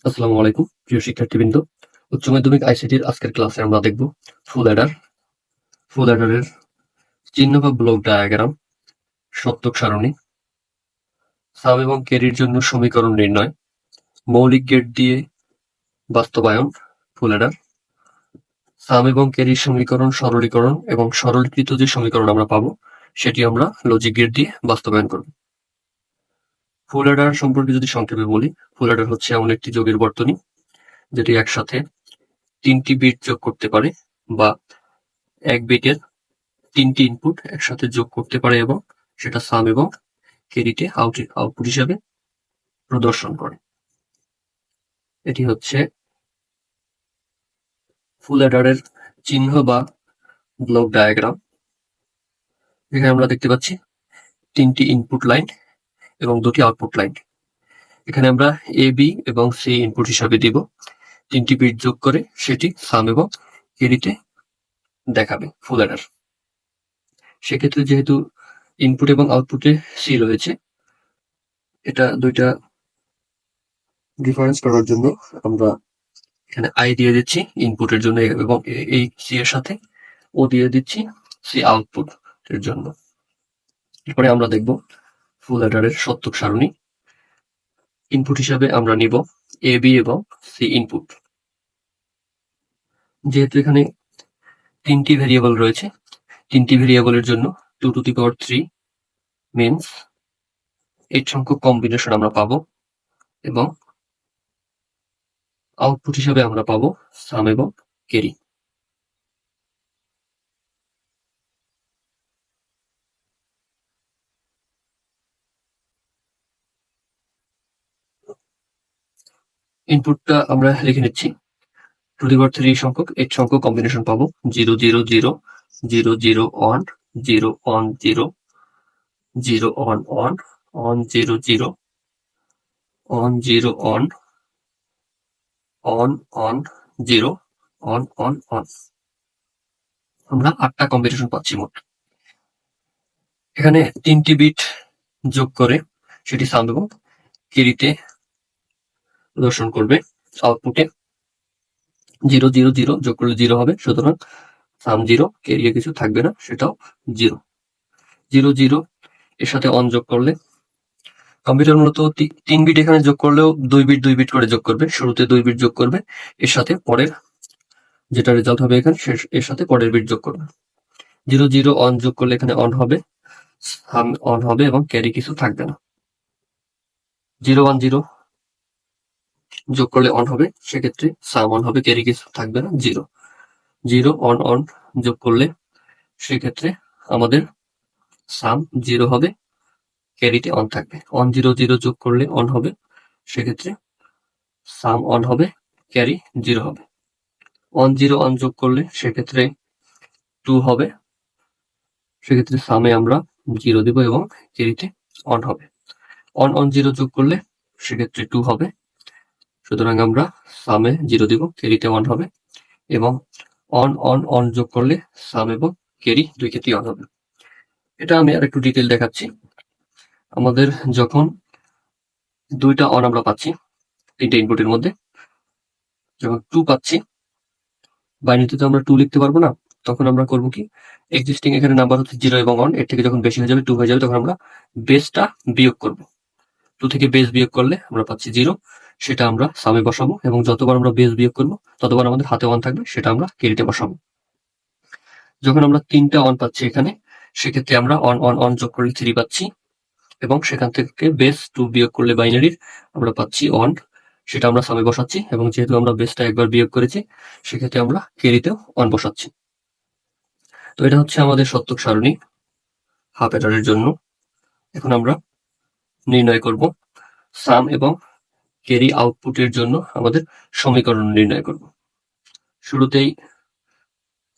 আসসালামু আলাইকুম প্রিয় শিক্ষার্থীবৃন্দ। উচ্চ মাধ্যমিক আইসিটির আজকের ক্লাসে আমরা দেখব ফুল অ্যাডার। ফুল অ্যাডারের চিহ্ন বা ব্লক ডায়াগ্রাম, সত্যক সারণী, সাম এবং ক্যারির জন্য সমীকরণ নির্ণয়, মৌলিক গেট দিয়ে বাস্তবায়ন, ফুল অ্যাডার, সাম এবং ক্যারির সমীকরণ সরলীকরণ এবং সরলীকৃত যে সমীকরণ আমরা পাবো সেটি আমরা লজিক গেট দিয়ে বাস্তবায়ন করব। ফুল অ্যাডার সম্পর্কে যদি সংক্ষেপে বলি, ফুল অ্যাডার হচ্ছে এমন একটি যোগের বর্তনী যেটি একসাথে 3টি বিট যোগ করতে পারে বা এক বিটের 3টি ইনপুট একসাথে যোগ করতে পারে এবং সেটা সাম এবং ক্যারিতে আউটপুট হিসাবে প্রদর্শন করে। এটি হচ্ছে ফুল অ্যাডারের চিহ্ন বা ব্লক ডায়াগ্রাম। এখানে আমরা দেখতে পাচ্ছি 3টি ইনপুট লাইন এবং 2টি আউটপুট লাইন। এখানে আমরা এ বি এবং সি ইনপুট হিসাবে দিব। 3টি বিট যোগ করে সেটি সাম এবং ক্যারিতে দেখাবে ফুল অ্যাডার। সেক্ষেত্রে যেহেতু ইনপুট এবং আউটপুটে সি রয়েছে, এটা দুইটা ডিফারেন্স করার জন্য আমরা এখানে আই দিয়ে দিচ্ছি ইনপুটের জন্য এবং এই সি এর সাথে ও দিয়ে দিচ্ছি সি আউটপুট এর জন্য। এরপরে আমরা দেখব ফুল অ্যাডারের সত্যক সারণী। ইনপুট হিসাবে আমরা নিব এ বি এবং সি ইনপুট। যেহেতু এখানে 3টি ভেরিয়েবল রয়েছে, 3টি ভেরিয়েবলের জন্য 2^3 মিনস 8 সংখ্যক কম্বিনেশন আমরা পাবো এবং আউটপুট হিসাবে আমরা পাবো সাম এবং ক্যারি। ইনপুটটা আমরা লিখে নিচ্ছি। 2^3 সংখ্যক 8 সংখ্যক কম্বিনেশন পাবো 0 0 0 0 0 1 0 1 0 0 1 1 1 0 0 1 0 1 1 1 0 1 1 1। আমরা 8টা কম্বিনেশন পাচ্ছি মোট। এখানে 3টি বিট যোগ করে সেটি সাম এবং ক্যারিতে প্রদর্শন করবে। আউটপুটে 0 0 0 যোগ করলে 0 হবে, সুতরাং সাম 0, ক্যারি কিছু থাকবে না, সেটাও 0 0 0 এর সাথে 1 যোগ করলে কম্পিউটার মূলত 3 বিট এখানে যোগ করলেও 2 বিট 2 বিট করে যোগ করবে। শুরুতে 2 বিট যোগ করবে, এর সাথে পরের যেটা রেজাল্ট হবে এখানে এর সাথে পরের বিট যোগ করবে। 0 0 1 যোগ করলে এখানে অন হবে, সাম অন হবে এবং ক্যারি কিছু থাকবে না। 0 1 0 যোগ করলে অন হবে, সেক্ষেত্রে সাম অন হবে, ক্যারি কিছু থাকবে না। 0 0 অন অন যোগ করলে সেক্ষেত্রে আমাদের সাম 0 হবে, ক্যারিতে অন থাকবে। অন 0 0 যোগ করলে অন হবে, সেক্ষেত্রে সাম অন হবে, ক্যারি 0 হবে। 1 0 1 যোগ করলে সেক্ষেত্রে 2 হবে, সেক্ষেত্রে সামে আমরা 0 দেব এবং ক্যারিতে অন হবে। 1 1 0 যোগ করলে সেক্ষেত্রে 2 হবে, সুতরাং আমরা সামে 0 দিব, ক্যারিতে 1 হবে এবং অন অন অন যোগ করলে সাম এবং ক্যারি দুই ক্ষেত্রেই অন হবে। এটা আমি আর একটু ডিটেল দেখাচ্ছি। আমাদের যখন 2টা অন আমরা পাচ্ছি 3টে ইনপুটের মধ্যে, যখন 2 পাচ্ছি, বাইনারিতে তো আমরা 2 লিখতে পারবো না, তখন আমরা করব কি, এক্সিস্টিং এখানে নাম্বার হচ্ছে 0 এবং 1, এর থেকে যখন বেশি হয়ে যাবে 2 হয়ে যাবে, তখন আমরা বেসটা বিয়োগ করব। 2 থেকে বেস বিয়োগ করলে আমরা পাচ্ছি 0, সেটা আমরা সামে বসাবো এবং যতবার আমরা বেস বিয়োগ করবো ততবার আমাদের হাতে 1 থাকবে, সেটা আমরা ক্যারিতে বসাবো। যখন আমরা 3টা অন পাচ্ছি এখানে, সেক্ষেত্রে আমরা অন অন অন যোগ করলে 3 পাচ্ছি এবং সেখান থেকে বেস 2 বিয়োগ করলে বাইনারির আমরা পাচ্ছি 1, সেটা আমরা সামে বসাচ্ছি এবং যেহেতু আমরা বেসটা একবার বিয়োগ করেছি, সেক্ষেত্রে আমরা ক্যারিতেও 1 বসাচ্ছি। তো এটা হচ্ছে আমাদের সত্যক সারণী হাফ অ্যাডারের জন্য। এখন আমরা নির্ণয় করব সাম এবং ক্যারি আউটপুটের জন্য আমাদের সমীকরণ নির্ণয় করব। শুরুতেই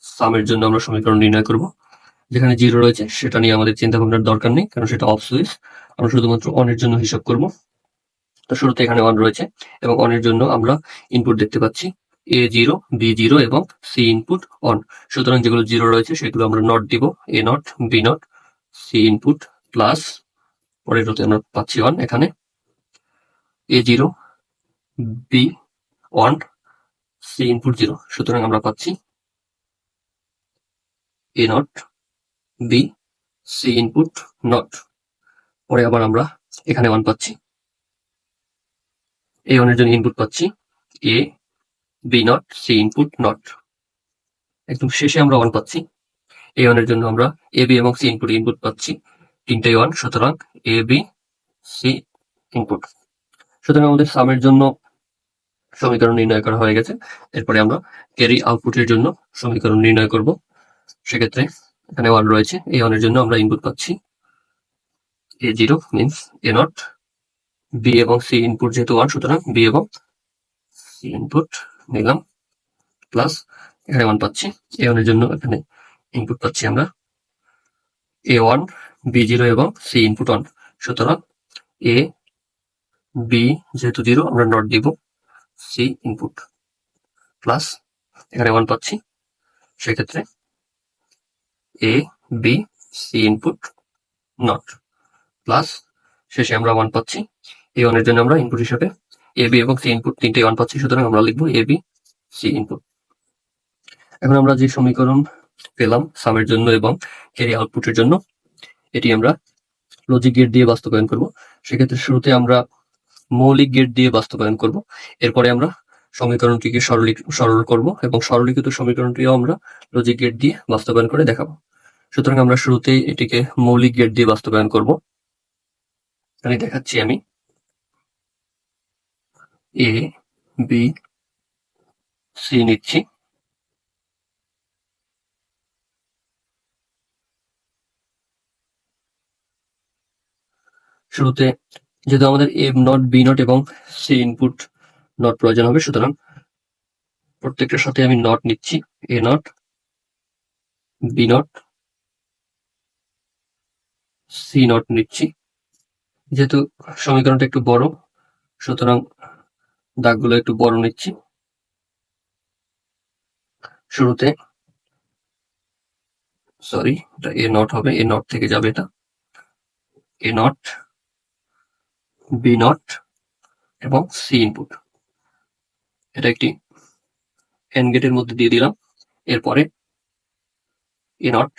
সামের জন্য আমরা সমীকরণ নির্ণয় করব। যেখানে 0 রয়েছে সেটা নিয়ে আমাদের চিন্তা ভাবনার দরকার নেই, কারণ সেটা অফ সুইচ। আমরা শুধুমাত্র অন এর জন্য হিসাব করব। তো শুরুতে এখানে 1 রয়েছে এবং অন এর জন্য আমরা ইনপুট দেখতে পাচ্ছি A0, B0 এবং C ইনপুট অন। সুতরাং যেগুলো 0 রয়েছে সেগুলো আমরা নট দিব, A0, B0, C input plus পরের রোতে আমরা পাচ্ছি 1, এখানে A0, বি 1, সি ইনপুট 0। সুতরাং আমরা পাচ্ছি A not B C input not. পরে আবার আমরা এখানে 1 পাচ্ছি, এ 1 এর জন্য ইনপুট পাচ্ছি A B not C input not. একদম শেষে আমরা 1 পাচ্ছি, এ 1 এর জন্য আমরা এ বি এবং সি ইনপুট পাচ্ছি তিনটাই 1। সুতরাং এ বি সি ইনপুট। সুতরাং আমাদের সামের জন্য সমীকরণ নির্ণয় করা হয়ে গেছে। এরপরে আমরা ক্যারি আউটপুটের জন্য সমীকরণ নির্ণয় করব। সেক্ষেত্রে এখানে 1 রয়েছে, এ 1 এর জন্য আমরা ইনপুট পাচ্ছি এ 0 মিনস এ নট, বি এবং সি ইনপুট যেহেতু 1 সুতরাং বি এবং সি ইনপুট নিলাম, প্লাস এখানে 1 পাচ্ছি, এ 1 এর জন্য এখানে ইনপুট পাচ্ছি আমরা এ 1 বি 0 এবং সি ইনপুট 1। সুতরাং এ বি যেহেতু 0 আমরা নট দিব, সি ইনপুট প্লাস এখানে 1 পাচ্ছি, সেক্ষেত্রে A B C input not plus শেষে আমরা 1 পাচ্ছি, এ 1 এর জন্য আমরা ইনপুট হিসেবে এ বি এবং সি ইনপুট তিনটেই 1 পাচ্ছি। সুতরাং আমরা লিখবো এ বি সি ইনপুট। এখন আমরা যে সমীকরণ পেলাম সামের জন্য এবং ক্যারি আউটপুটের জন্য, এটি আমরা লজিক গেট দিয়ে বাস্তবায়ন করব। সেক্ষেত্রে শুরুতে আমরা মৌলিক গেট দিয়ে বাস্তবায়ন করব, এরপরে আমরা সমীকরণটিকে সরল করব এবং সরলীকৃত সমীকরণটিও আমরা লজিক গেট দিয়ে বাস্তবায়ন করে দেখাবো। সুতরাং আমরা শুরুতেই এটিকে মৌলিক গেট দিয়ে বাস্তবায়ন করব। এখানে দেখাচ্ছি আমি এ বি সি নিচ্ছি, শুরুতে যেহেতু আমাদের এ নট বি নট এবং সি ইনপুট নট প্রয়োজন হবে, সুতরাং প্রত্যেকটার সাথে আমি নট নিচ্ছি, A not B not C not নিচ্ছি। যেহেতু সমীকরণটা একটু বড় সুতরাং দাগগুলো একটু বড় নিচ্ছি। শুরুতে সরি এটা এ নট হবে, এ নট থেকে যাবে এটা এ নট বি নট এবং সি ইনপুট, এটা একটি এন্ড গেটের মধ্যে দিয়ে দিলাম। এরপরে A not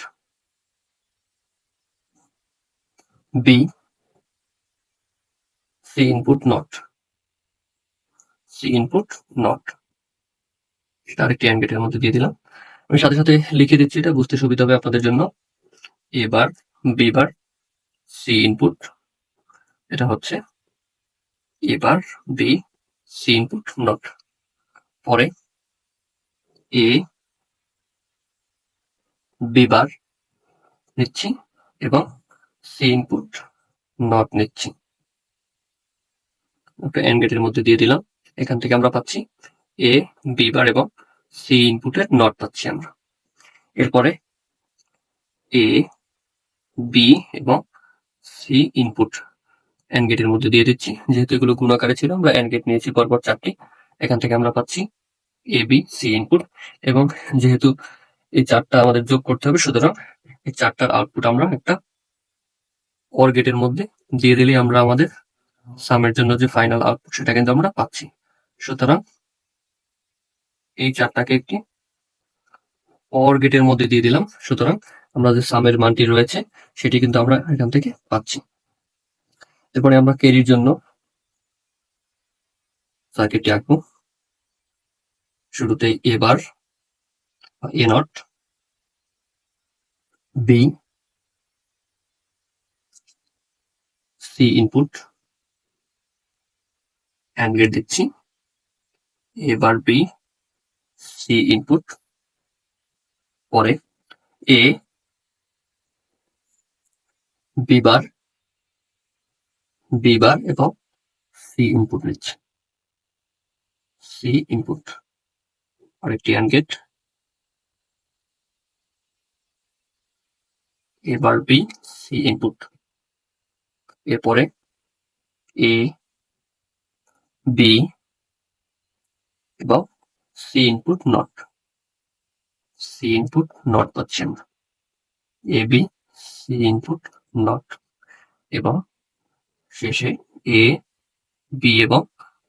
B C input not, C input not, এটা আরেকটি এন্ড গেটের মধ্যে দিয়ে দিলাম। আমি সাথে সাথে লিখে দিচ্ছি, এটা বুঝতে সুবিধা হবে আপনাদের জন্য। A bar B bar C input, এটা হচ্ছে A bar B C input not. পরে এ বি বার নিচ্ছি এবং সি ইনপুট নট নিচ্ছি, একটা এন্ড গেটের মধ্যে দিয়ে দিলাম। এখান থেকে আমরা পাচ্ছি এ বি বার এবং সি ইনপুটের নট পাচ্ছি আমরা। এরপরে এ বি এবং সি ইনপুট এন্ড গেটের মধ্যে দিয়ে দিচ্ছি, যেহেতু এগুলো গুণ আকারে ছিল আমরা এন্ড গেট নিয়েছি পরপর 4টি। এখান থেকে আমরা পাচ্ছি এ বি সি ইনপুট, এবং যেহেতু এই 4টা আমাদের যোগ করতে হবে সুতরাং এই 4টার আউটপুট আমরা একটা অর গেটের মধ্যে দিয়ে দিলে আমরা আমাদের সামের জন্য যে ফাইনাল আউটপুট সেটা কিন্তু আমরা পাচ্ছি। সুতরাং এই 4টাকে একটি অর গেটের মধ্যে দিয়ে দিলাম, সুতরাং আমরা যে সামের মানটি রয়েছে সেটি কিন্তু আমরা এখান থেকে পাচ্ছি। এরপরে আমরা ক্যারির জন্য সার্কিটটি আঁকবো। শুরুতে A bar A not B C input AND gate দিচ্ছি, A bar B C input, পরে এ বি বার এবং সি ইনপুট নিচ্ছে, সি ইনপুট আরেকটি AND gate, A bar B C input. এরপরে এ বি এবং C input not, C input not পাচ্ছি আমরা, A B C input not, এবং শেষে এ বি এবং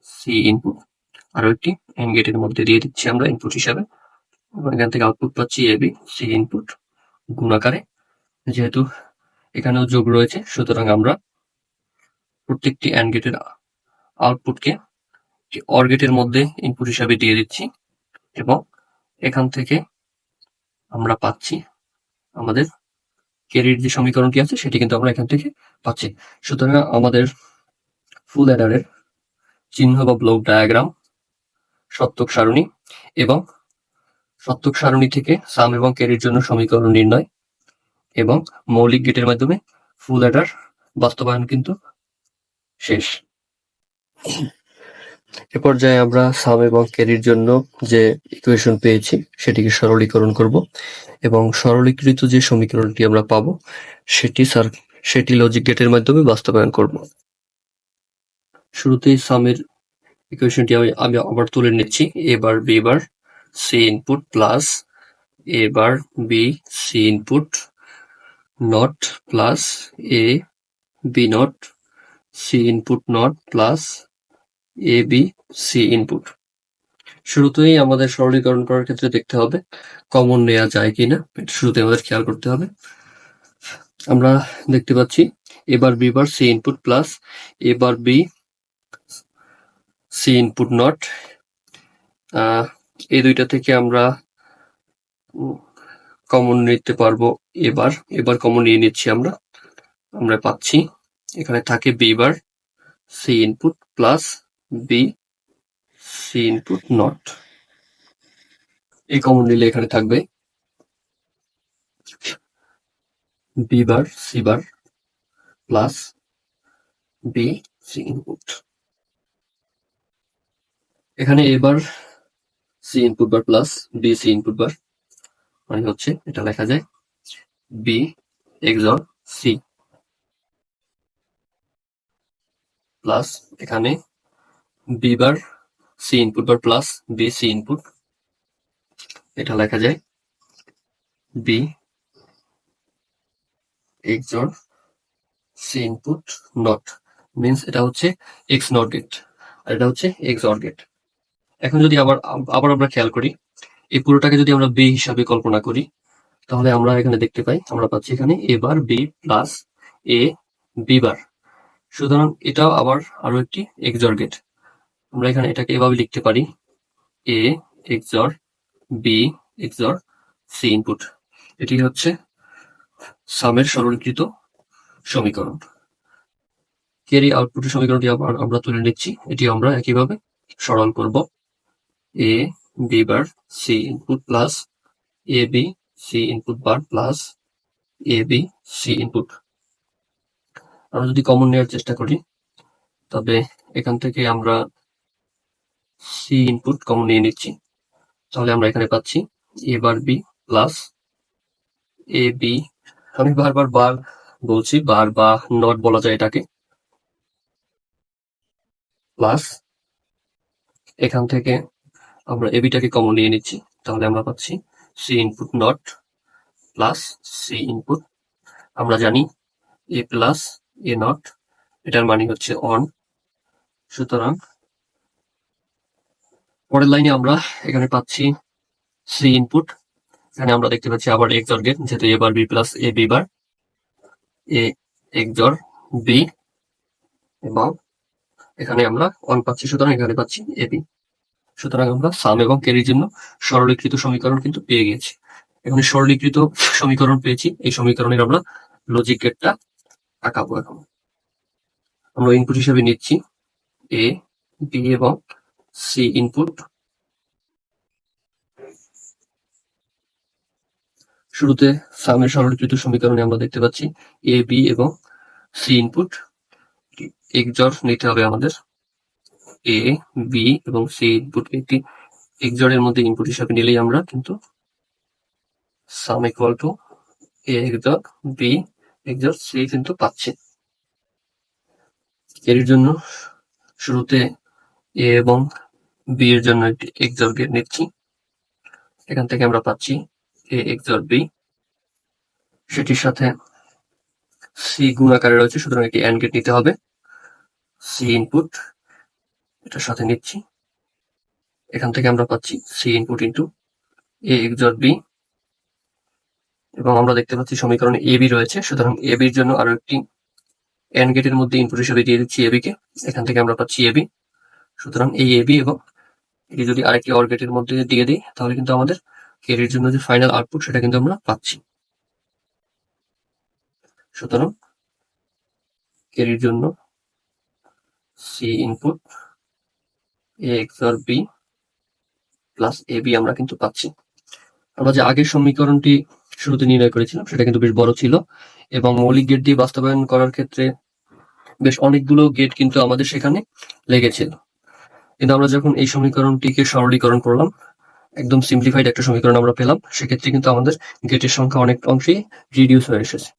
সি ইনপুট আরো একটি এন্ড গেটের মধ্যে দিয়ে দিচ্ছি আমরা ইনপুট হিসাবে, এবং এখান থেকে আউটপুট পাচ্ছি এ বি সি ইনপুট গুণাকারে। যেহেতু এখানেও যোগ রয়েছে, সুতরাং আমরা প্রত্যেকটি অ্যান্ড গেটের আউটপুটকে অর গেটের মধ্যে ইনপুট হিসাবে দিয়ে দিচ্ছি, এবং এখান থেকে আমরা পাচ্ছি আমাদের ক্যারির যে সমীকরণটি আছে সেটি কিন্তু আমরা এখান থেকে পাচ্ছি। সুতরাং আমাদের ফুল অ্যাডারের চিহ্ন বা ব্লক ডায়াগ্রাম, সত্যক সারণী এবং সত্যক সারণী থেকে সাম এবং ক্যারির জন্য সমীকরণ নির্ণয় এবং মৌলিক গেটের মাধ্যমে ফুল অ্যাডার বাস্তবায়ন কিন্তু শেষ। এ পর্যায়ে আমরা সাম এবং ক্যারির জন্য যে ইকুয়েশন পেয়েছি সেটিকে সরলীকরণ করব, এবং সরলীকৃত যে সমীকরণটি আমরা পাবো সেটি লজিক গেটের মাধ্যমে বাস্তবায়ন করব। শুরুতেই সামের ইকুয়েশনটি আমি আবার তুলে নিচ্ছি। A bar B bar C input plus A bar B C input not plus A B not C input not plus A B C input. শুরুতেই আমাদের সরলীকরণ করার ক্ষেত্রে দেখতে হবে কমন নেওয়া যায় কিনা, এটা শুরুতে আমাদের খেয়াল করতে হবে। আমরা দেখতে পাচ্ছি এবার B bar C input plus এবার বি সি ইনপুট নট, এই দুইটা থেকে আমরা কমন নিতে পারবো। এবার কমন নিয়ে নিচ্ছি আমরা পাচ্ছি এখানে থাকে B bar C input plus B C input not. এই কমন নিলে এখানে থাকবে B bar C bar plus B C input. এখানে এবার C input bar plus B C input bar মানে হচ্ছে এটা লেখা যায় বি এক্সর সি প্লাস এখানে B bar C input bar plus B C input, এটা লেখা যায় B XOR C input not, means এটা হচ্ছে এক্স নট গেট আর এটা হচ্ছে এক্স অর গেট। এখন যদি আবার আমরা খেয়াল করি, এই পুরোটাকে যদি আমরা বি হিসাবে কল্পনা করি, তাহলে আমরা এখানে দেখতে পাই আমরা পাচ্ছি এখানে এ bar B plus A B বার। সুতরাং এটাও আবার আরো একটি এক্সর গেট। আমরা এখানে এটাকে এভাবে লিখতে পারি A XOR B XOR C input. এটি হচ্ছে সামের সরলীকৃত সমীকরণ। ক্যারি আউটপুটের সমীকরণটি আবার আমরা তুলে নিচ্ছি, এটি আমরা একইভাবে সরল করব। A B bar C input plus A B C input bar plus A B C input. আমরা যদি কমন নেওয়ার চেষ্টা করি, তবে এখান থেকে আমরা সি ইনপুট কমন নিয়ে নিচ্ছি, তাহলে আমরা এখানে পাচ্ছি এ bar B plus A B, আমি বারবার বার বলছি, বার বা নট বলা যায় এটাকে, প্লাস এখান থেকে আমরা এ বিটাকে কমন নিয়ে নিচ্ছি, তাহলে আমরা পাচ্ছি C input not plus C input. আমরা জানি এ প্লাস এ নট এটার মানে হচ্ছে অন। সুতরাং পরের লাইনে আমরা এখানে পাচ্ছি সি ইনপুট, এখানে আমরা দেখতে পাচ্ছি আবার এক্সর গেট, যেহেতু এ bar B plus A B bar A XOR B, এবং এখানে আমরা অন পাচ্ছি, সুতরাং এখানে পাচ্ছি এ বি। সুতরাং আমরা সাম এবং ক্যারির জন্য সরলীকৃত সমীকরণ কিন্তু পেয়ে গেছি। এখানে সরলীকৃত সমীকরণ পেয়েছি, এই সমীকরণের আমরা লজিক গেটটা আঁকাবো। এখন আমরা ইনপুট হিসেবে নিচ্ছি এ বি এবং সি ইনপুট। শুরুতে সামের সরলীকৃত সমীকরণে আমরা দেখতে পাচ্ছি এ বি এবং সি ইনপুট এক্সর নিতে হবে আমাদের। এ বি এবং সি ইনপুট একটি এক্সরের মধ্যে ইনপুট হিসাবে নিলেই আমরা কিন্তু sum equal to A XOR B XOR C কিন্তু পাচ্ছি। এর জন্য শুরুতে এ এবং বি এর জন্য একটি এক্সর গেট নিচ্ছি, এখান থেকে আমরা পাচ্ছি এ এক্সর বি, সেটির সাথে সি গুণ আকারে রয়েছে, সুতরাং একটি অ্যান্ড গেট নিতে হবে। সি ইনপুট এটার সাথে নিচ্ছি। এখান থেকে আমরা পাচ্ছি সি ইনপুট ইন্টু এ XOR বি, এবং আমরা দেখতে পাচ্ছি সমীকরণে এ বি রয়েছে, সুতরাং এ বির জন্য আরো একটি এন্ড গেটের মধ্যে ইনপুট হিসেবে দিয়ে দিচ্ছি এবি কে। এখান থেকে আমরা পাচ্ছি এবি, সুতরাং এই এবি এবং এটি যদি আরেকটি অর গেটের মধ্যে দিয়ে দিই তাহলে কিন্তু আমাদের ক্যারির জন্য যে ফাইনাল আউটপুট সেটা কিন্তু আমরা পাচ্ছি। সুতরাং ক্যারির জন্য সি ইনপুট এ XOR বি প্লাস এবি আমরা কিন্তু পাচ্ছি। আমরা যে আগের সমীকরণটি শুরুতে নির্ণয় করেছিলাম সেটা কিন্তু বেশ বড় ছিল, এবং মৌলিক গেট দিয়ে বাস্তবায়ন করার ক্ষেত্রে বেশ অনেকগুলো গেট কিন্তু আমাদের সেখানে লেগেছিল। কিন্তু আমরা যখন এই সমীকরণটিকে সরলীকরণ করলাম, একদম সিম্পলিফাইড একটা সমীকরণ আমরা পেলাম, সেক্ষেত্রে কিন্তু আমাদের গেটের সংখ্যা অনেক অংশেই রিডিউস হয়ে এসেছে।